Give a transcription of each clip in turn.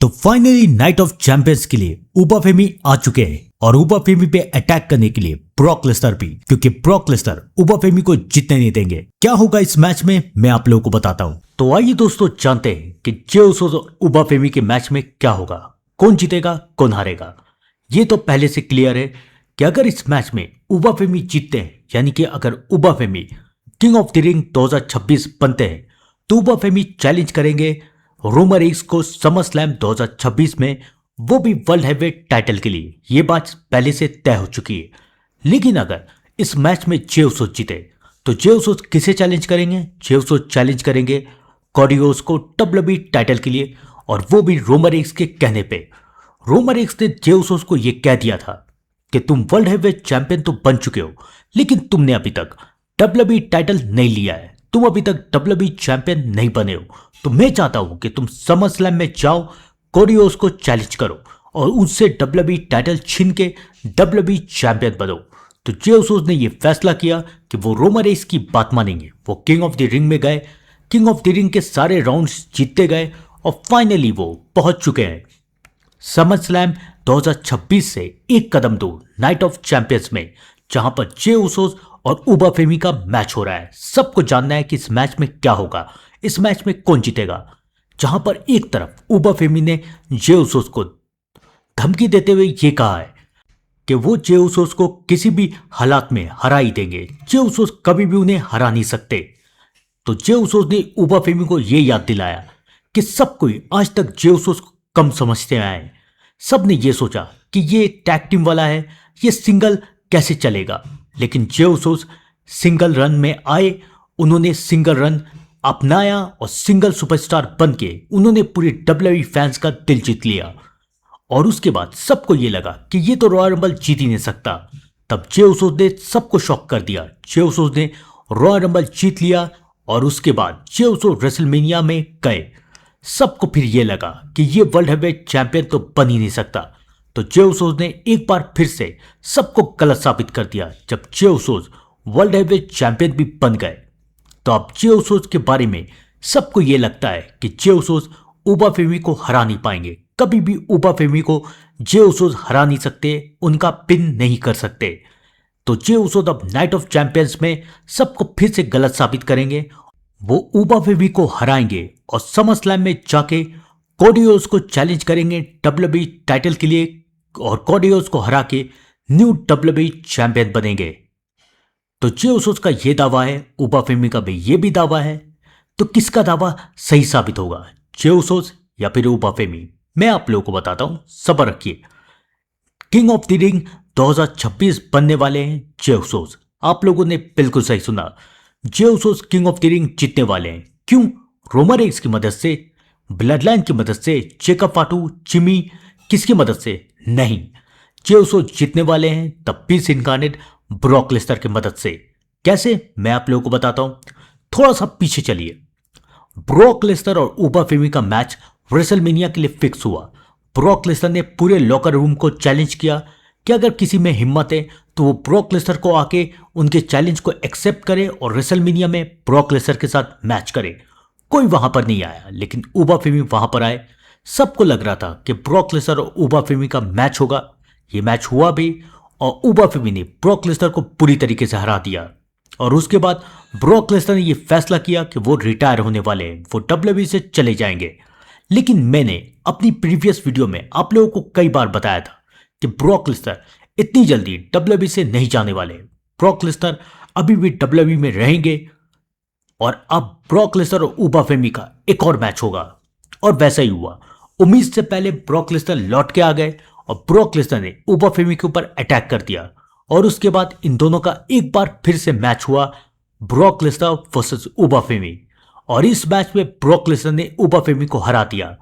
तो finally night of champions के लिए उबा फेमी आ चुके हैं और उबा फेमी पे अटैक करने के लिए ब्रॉक लेसनर भी, क्योंकि ब्रॉक लेसनर उबा फेमी को जीतने नहीं देंगे। क्या होगा इस मैच में मैं आप लोगों को बताता हूं। तो आइए दोस्तों जानते हैं कि जे उसोस और उबा फेमी के मैच में क्या होगा, कौन जीतेगा कौन हारेगा। ये तो पहले से क्लियर है कि अगर इस मैच में उबा फेमी जीतते हैं, यानी कि अगर उबा फेमी किंग ऑफ द रिंग 2026 बनते हैं, तो उबा फेमी चैलेंज करेंगे रोमन रेंस को समर स्लैम 2026 में, वो भी वर्ल्ड हैवीवेट टाइटल के लिए। ये बात पहले से तय हो चुकी है। लेकिन अगर इस मैच में जे उसोस जीते तो जे उसोस किसे चैलेंज करेंगे? जे उसोस चैलेंज करेंगे कोडी रोड्स को डब्ल्यूडब्ल्यूई टाइटल के लिए, और वो भी रोमन रेंस के कहने पे। रोमन रेंस ने जे उसोस को यह कह दिया था कि तुम वर्ल्ड हैवीवेट चैंपियन तो बन चुके हो, लेकिन तुमने अभी तक डब्ल्यूडब्ल्यूई टाइटल नहीं लिया है, तुम अभी तक डब्ल्यूडब्ल्यूई चैंपियन नहीं बने हो। तो मैं चाहता हूं कि तुम समर स्लैम में जाओ, कोडी रोड्स को चैलेंज करो और उससे डब्ल्यूडब्ल्यूई टाइटल छीन के डब्ल्यूडब्ल्यूई चैंपियन बनो। तो जे उसोस ने यह फैसला किया कि वो रोमन रेंस की बात मानेंगे। वो किंग ऑफ द रिंग में गए, किंग ऑफ द रिंग के सारे राउंड्स जीतते गए और फाइनली वो पहुंच चुके हैं समर स्लैम 2026 से एक कदम दूर नाइट ऑफ चैंपियंस में, जहां पर जे उसोस और उबा फेमी का मैच हो रहा है। सबको जानना है कि इस मैच में क्या होगा, इस मैच में कौन जीतेगा। जहां पर एक तरफ उबा फेमी ने जे उसोस को धमकी देते हुए ये कहा है कि वो जे उसोस को किसी भी हालात में हरा ही देंगे, जे उसोस कभी भी उन्हें हरा नहीं सकते। तो जे उसोस ने उबा फेमी को यह याद दिलाया कि सब कोई आज तक जे उसोस को कम समझते आए हैं। सब ने यह सोचा कि ये टैग टीम वाला है, ये सिंगल कैसे चलेगा। लेकिन जे उसोस सिंगल रन में आए, उन्होंने सिंगल रन अपनाया और सिंगल सुपरस्टार बन के उन्होंने पूरे डब्ल्यूडब्ल्यूई फैंस का दिल जीत लिया। और उसके बाद सबको यह लगा कि ये तो रॉयल रंबल जीत ही नहीं सकता। तब जे उसोस ने सबको शॉक कर दिया। जे उसोस ने रॉयल रंबल जीत लिया और उसके बाद जे उसोस रेसलमेनिया में गए। सबको फिर यह लगा कि ये वर्ल्ड हैवीवेट चैंपियन तो बन ही नहीं सकता। तो जे उसोस ने एक बार फिर से सबको गलत साबित कर दिया जब जे उसोस वर्ल्ड हैवीवेट चैंपियन भी बन गए। तो अब जे उसोस के बारे में सबको यह लगता है कि जे उसोस उबा फेमी को हरा नहीं पाएंगे। कभी भी उबा फेमी को जे उसोस हरा नहीं सकते, उनका पिन नहीं कर सकते। तो जे उसोस अब नाइट ऑफ चैंपियंस में सबको फिर से गलत साबित करेंगे। वो उबा फेमी को हराएंगे और समर स्लैम में जाके कोडी रोड्स को चैलेंज करेंगे डब्ल्यूडब्ल्यूई टाइटल के लिए, और कोडी रोड्स को हरा के न्यू डब्ल्यूडब्ल्यूई चैंपियन बनेंगे। तो जे उसोस का ये दावा है, उबा फेमी का भी ये भी दावा है। तो किसका दावा सही साबित होगा, जे उसोस या फिर उबा फेमी? मैं आप लोगों को बताता हूं, सब्र रखिए। किंग ऑफ द रिंग 2026 बनने वाले हैं जे उसोस। आप लोगों ने बिल्कुल सही सुना, Jey Usos king of the ring जीतने वाले हैं। क्यों? रोमन रेंस की मदद से, ब्लड लाइन की मदद से, जेकब फाटू, जिमी, किसकी मदद से? नहीं, जे उसोस जीतने वाले हैं the beast incarnate Brock Lesnar की मदद से। कैसे? मैं आप लोगों को बताता हूं। थोड़ा सा पीछे चलिए। ब्रॉक लेसनर और उबा फेमी का मैच रेसलमेनिया के लिए फिक्स हुआ। ब्रॉक लेसनर ने पूरे लॉकर रूम को चैलेंज किया कि अगर किसी में हिम्मत है तो वो ब्रॉक लेसनर को आके उनके चैलेंज को एक्सेप्ट करे और रेसलमेनिया में ब्रॉक लेसनर के साथ मैच करे। कोई वहां पर नहीं आया, लेकिन उबा फेमी वहां पर आए। सबको लग रहा था कि ब्रॉक लेसनर और उबा फेमी का मैच होगा। ये मैच हुआ भी और उबा फेमी ने ब्रॉक लेसनर को पूरी तरीके से हरा दिया। और उसके बाद ब्रॉक लेसनर ने यह फैसला किया कि वो रिटायर होने वाले हैं, वो डब्ल्यूडब्ल्यूई से चले जाएंगे। लेकिन मैंने अपनी प्रीवियस वीडियो में आप लोगों को कई बार बताया था कि ब्रॉक लेसनर इतनी जल्दी डब्ल्यूडब्ल्यूई से नहीं जाने वाले। ब्रॉक लेसनर अभी भी डब्ल्यूडब्ल्यूई में रहेंगे और अब ब्रॉक लेसनर और उबा फेमी का एक और मैच होगा। और वैसा ही हुआ। उम्मीद से पहले ब्रॉक लेसनर लौट के आ गए और ब्रॉक लेसनर ने उबा फेमी के ऊपर अटैक कर दिया। और उसके बाद इन दोनों का एक बार फिर से मैच हुआ, ब्रॉक लेसनर वर्सेस उबा फेमी। और इस मैच में ब्रॉक लेसनर ने उबा फेमी को हरा दिया।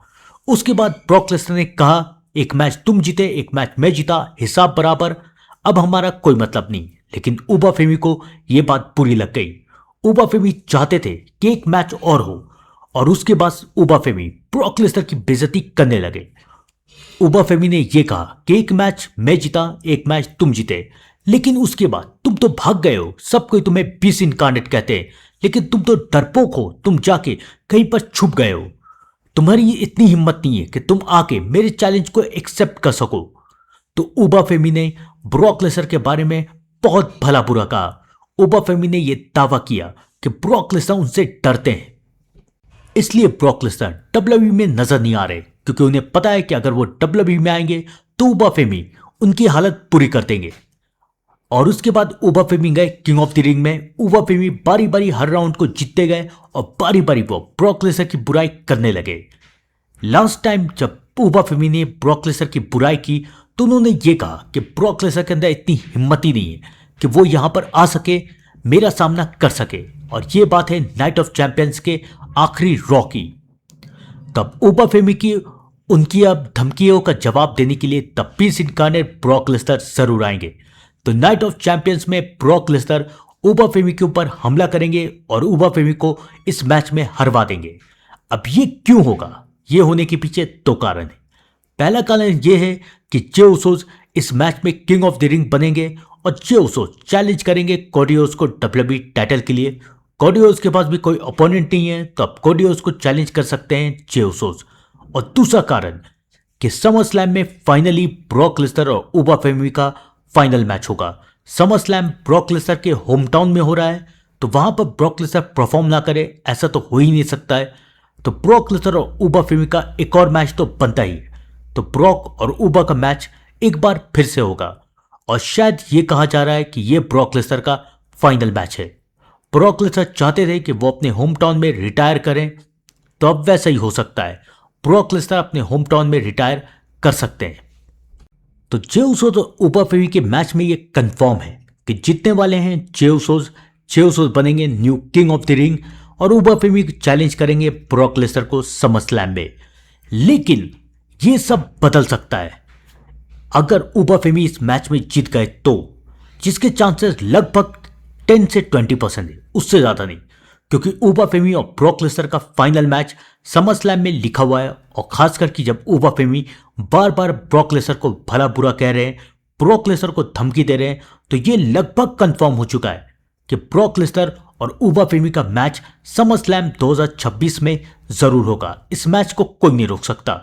उसके बाद ब्रॉक लेसनर ने कहा, एक मैच तुम जीते, एक मैच मैं जीता, हिसाब बराबर, अब हमारा कोई मतलब नहीं। लेकिन उबा फेमी को यह बात बुरी लग गई। उबा फेमी चाहते थे कि एक मैच और हो, और उसके बाद उबा फेमी ब्रॉक लेसनर की बेइज्जती करने लगे। उबा फेमी ने यह कहा कि एक मैच मैं जीता, एक मैच तुम जीते, लेकिन उसके बाद तुम तो भाग गए हो। सब कोई तुम्हें पीस इनकार्नेट कहते हैं, लेकिन तुम तो डरपोक हो, तुम जाके कहीं पर छुप गए हो। तुम्हारी इतनी हिम्मत नहीं है कि तुम आके मेरे चैलेंज को एक्सेप्ट कर सको। तो उबा फेमी ने ब्रॉक लेसनर के बारे में बहुत भला बुरा कहा। उबा फेमी ने यह दावा किया कि ब्रॉक लेसनर उनसे डरते हैं, इसलिए ब्रॉक लेसनर डब्ल्यूडब्ल्यूई में नजर नहीं आ रहे, क्योंकि उन्हें पता है कि अगर वो डब्ल्यूडब्ल्यूई में आएंगे तो उबा फेमी उनकी हालत पूरी कर देंगे। और उसके बाद उबा फेमी गए किंग ऑफ द रिंग में। उबा फेमी बारी बारी हर राउंड को जीतते गए और बारी बारी वो ब्रॉक लेसनर की बुराई करने लगे। लास्ट टाइम जब उबा फेमी ने ब्रॉक लेसनर की बुराई की तो उन्होंने ये कहा कि ब्रॉक लेसनर के अंदर इतनी हिम्मत ही नहीं है कि वो यहां पर आ सके, मेरा सामना कर सके। और ये बात है नाइट ऑफ चैंपियंस के आखिरी रॉ की। तब उबा फेमी की उनकी अब धमकियों का जवाब देने के लिए तब पीस इनकार्नेट ब्रॉक लेसनर जरूर आएंगे। तो नाइट ऑफ चैंपियंस में ब्रॉक लेसनर उबा फेमी के ऊपर हमला करेंगे और उबा फेमी को इस मैच में हरवा देंगे। अब ये क्यों होगा? ये होने के पीछे दो कारण है। पहला कारण ये है कि जे उसोस इस मैच में किंग ऑफ द रिंग बनेंगे और जे उसोस चैलेंज करेंगे कोडी रोड्स को डब्ल्यूडब्ल्यूई टाइटल के लिए। कोडी रोड्स के पास भी कोई ओपोनेंट नहीं है, तो अब कोडी रोड्स को चैलेंज कर सकते हैं जे उसोस। और दूसरा कारण कि समर स्लैम में फाइनली ब्रॉक लेसनर और उबा फेमी का फाइनल मैच होगा। समर स्लैम ब्रॉक लेसनर के होम टाउन में हो रहा है, तो वहां पर ब्रॉक लेसनर परफॉर्म ना करे ऐसा तो हो ही नहीं सकता है। तो ब्रॉक लेसनर और उबा फेमी का एक और मैच तो बनता ही है। तो ब्रॉक और उबा का मैच एक बार फिर से होगा और शायद ये कहा जा रहा है कि ये ब्रॉक लेसनर का फाइनल मैच है। ब्रॉक लेसनर चाहते थे कि वो अपने होम टाउन में रिटायर करें, तो अब वैसा ही हो सकता है। ब्रॉक लेसनर अपने होम टाउन में रिटायर कर सकते हैं। तो जे उसोस और उबा फेमी के मैच में ये कंफर्म है कि जीतने वाले हैं जे उसोस। जे उसोस बनेंगे new king of the ring और उबा फेमी चैलेंज करेंगे ब्रॉक लेसनर को समर स्लैम में। लेकिन ये सब बदल सकता है अगर उबा फेमी इस मैच में जीत गए तो, जिसके चांसेस लगभग 10 से 20% है, उससे ज्यादा नहीं, क्योंकि उबा फेमी और ब्रॉक लेसनर का फाइनल मैच समर स्लैम में लिखा हुआ है। और खासकर कि जब उबा फेमी बार बार ब्रॉक लेसनर को भला बुरा कह रहे हैं, ब्रॉक लेसनर को धमकी दे रहे हैं, तो ये लगभग कंफर्म हो चुका है कि ब्रॉक लेसनर और उबा फेमी का मैच समर स्लैम 2026 में जरूर होगा। इस मैच को कोई नहीं रोक सकता।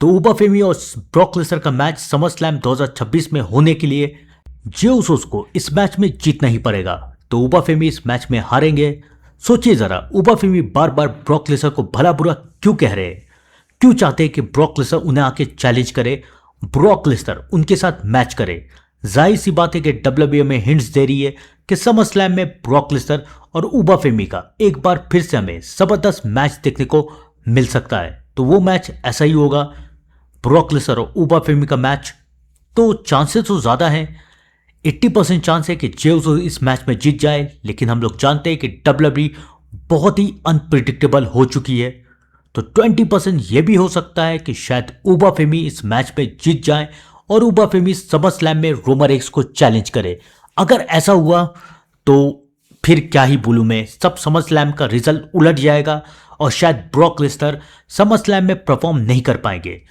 तो उबा फेमी और ब्रॉक लेसनर का मैच समर स्लैम 2026 में होने के लिए जे उसोस को इस मैच में जीतना ही पड़ेगा। तो उबा फेमी इस मैच में हारेंगे। सोचिए जरा, उबा फेमी बार बार ब्रॉक लेसनर को भला बुरा क्यों कह रहे हैं? क्यों चाहते हैं कि ब्रॉक लेसनर उन्हें आके चैलेंज करे, ब्रॉक लेसनर उनके साथ मैच करे? जाहिर सी बात है कि डब्ल्यूडब्ल्यूई में हिंट्स दे रही है कि समर स्लैम में ब्रॉक लेसनर और उबा फेमी का एक बार फिर से हमें जबरदस्त मैच देखने को मिल सकता है। तो वो मैच ऐसा ही होगा, ब्रॉक लेसनर और उबा फेमी का मैच। तो चांसेस तो ज्यादा हैं, 80% चांस है कि जे उसोस इस मैच में जीत जाए। लेकिन हम लोग जानते हैं कि डब्ल्यूडब्ल्यूई बहुत ही अनप्रिडिक्टेबल हो चुकी है, तो 20% यह भी हो सकता है कि शायद उबा फेमी इस मैच में जीत जाए और उबा फेमी समर स्लैम में रोमन रेंस को चैलेंज करे। अगर ऐसा हुआ तो फिर क्या ही बोलूं मैं, सब समर स्लैम का रिजल्ट उलट जाएगा और शायद ब्रॉक लेसनर समर स्लैम में परफॉर्म नहीं कर पाएंगे।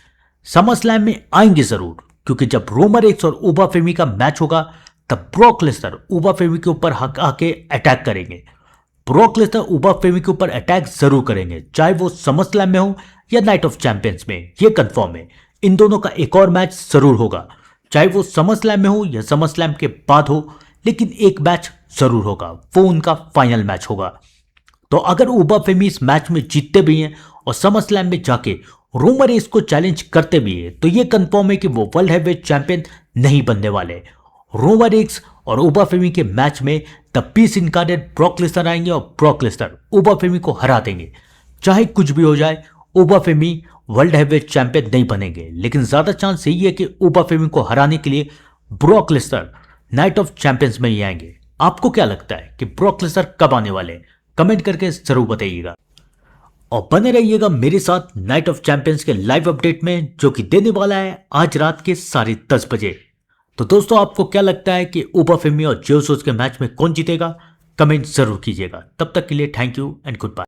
समर स्लैम में आएंगे जरूर, क्योंकि जब रोमन रेंस और उबा फेमी का मैच होगा तब ब्रॉक लेसनर उबा फेमी के ऊपर आके अटैक करेंगे। ब्रॉक लेसनर उबा फेमी के ऊपर अटैक जरूर करेंगे, चाहे वो समर स्लैम में हो या नाइट ऑफ चैंपियंस में। ये कंफर्म है, इन दोनों का एक और मैच जरूर होगा, चाहे वो समर स्लैम में हो या समर स्लैम के बाद हो, लेकिन एक मैच जरूर होगा, वो उनका फाइनल मैच होगा। तो अगर उबा फेमी इस मैच में जीतते भी हैं और समर स्लैम में जाके रोमन रेंस को चैलेंज करते भी हैं, तो ये कंफर्म है कि वो वर्ल्ड हैवीवेट चैंपियन नहीं बनने वाले। रोमन रेंस और उबा फेमी के मैच में the beast incarnate Brock Lesnar आएंगे और ब्रॉक लेसनर उबा फेमी को हरा देंगे। चाहे कुछ भी हो जाए, उबा फेमी वर्ल्ड हैवीवेट चैंपियन नहीं बनेंगे, लेकिन ज्यादा चांस यही है कि उबा फेमी को हराने के लिए Brock Lesnar night of champions में ही आएंगे। आपको क्या लगता है कि ब्रॉक लेसनर कब आने वाले हैं? कमेंट करके जरूर बताइएगा और बने रहिएगा मेरे साथ नाइट ऑफ चैंपियंस के लाइव अपडेट में, जो कि देने वाला है आज रात के 10:30 बजे। तो दोस्तों, आपको क्या लगता है कि उबा फेमी और जे उसोस के मैच में कौन जीतेगा? कमेंट जरूर कीजिएगा। तब तक के लिए thank you and good bye.